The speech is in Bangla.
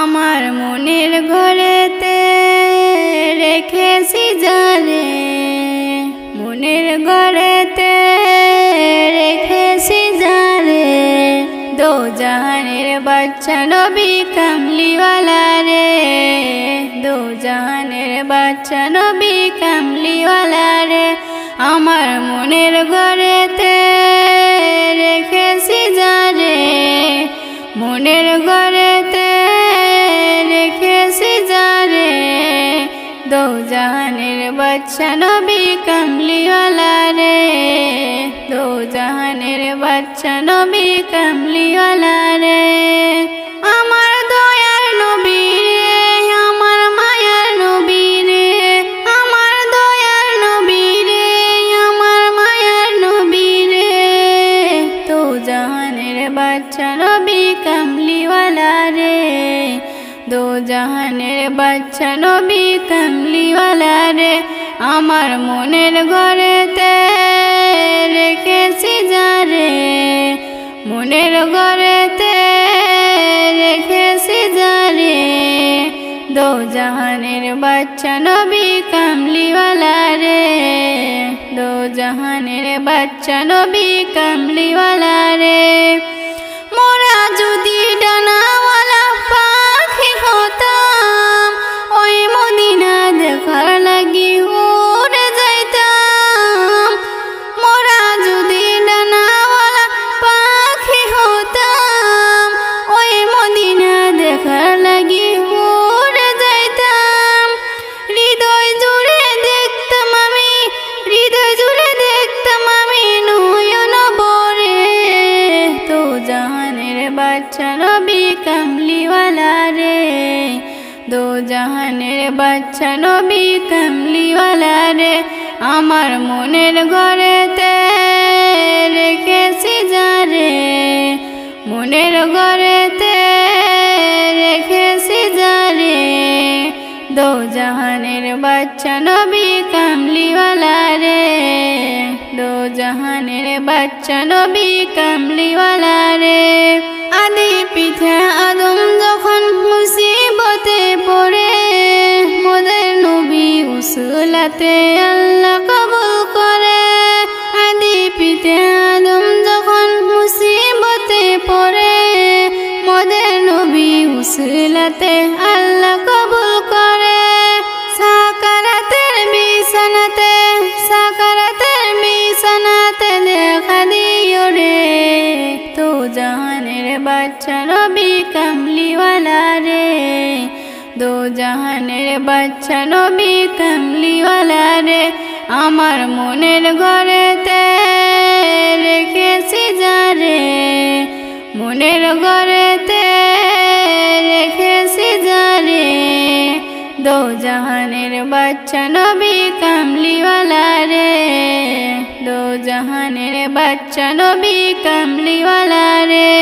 আমার মনের ঘরেতে রেখেছি যারে, মনের ঘরেতে রেখেছি যারে, দো জাহানের বাচ্চা নবী কামলিওয়ালা রে, দো জাহানের বাচ্চা নবী কামলিওয়ালা রে। আমার মনের ঘরেতে রেখেছি যারে, মনের ঘরেতে রেখেছি যারে, দো জাহানের বাচ্চা নবী কামলিওয়ালা রে, দো জাহানের বাচ্চা নবী কামলিওয়ালা রে। আমার দয়ার নবী রে, আমার মায়ার নবী রে, আমার দয়ার নবী রে, আমার মায়ার নবী রে, দো জাহানের বাচ্চা নবী কামলিওয়ালা রে, দো জাহানের বাচ্চা নবী কামলিওয়ালা রে। আমার মনের ঘরেতে রেখেছি যারে, মনের ঘরেতে রেখেছি যারে, দো জাহানের বাচ্চা নবী কামলিওয়ালা রে, দো জাহানের বাচ্চা নবী কামলিওয়ালা রে। মোরা যদি ডানাওয়ালা পাখি হতাম, ওই মদিনা দেখার লাগি উড়ে যাইতাম। মোরা যদি ডানাওয়ালা পাখি হতাম, ওই মদিনা দেখার লাগি উড়ে যাইতাম। হৃদয় জুড়ে দেখতাম আমি, হৃদয় জুড়ে দেখতাম আমি নয়ন ভরে, দো জাহানের বাচ্চা নবী কামলিওয়ালা রে, দো জাহানের বাচ্চা নবী কামলিওয়ালা রে। আমার মনের ঘরেতে রেখেছি যারে, মনের ঘরেতে রেখেছি যারে, দো জাহানের বাচ্চা নবী কামলিওয়ালা রে, দো জাহানের বাচ্চা নবী কামলিওয়ালা রে। আদি পিতা আদম যখন মুসিবতে পড়ে, মোদের নবী উসুলাতে আল্লাহ কবুল করে। আদি পিতা আদম যখন মুসিবতে পড়ে, মোদের নবী উসুলাতে আল্লাহ কবুল করে। সাকারাতের বিছানাতে, সাকারাতের বিছানাতে দেখা দিও রে, দো জাহানের বাচ্চা নবী কামলিওয়ালা রে, দো জাহানের বাচ্চা নবী কামলিওয়ালা রে। আমার মনের ঘরেতে রেখেছি যারে, মনের ঘরেতে রেখেছি যারে, দো জাহানের বাচ্চা নবী কামলিওয়ালা রে, দো জাহানের বাচ্চা নবী কামলিওয়ালা রে।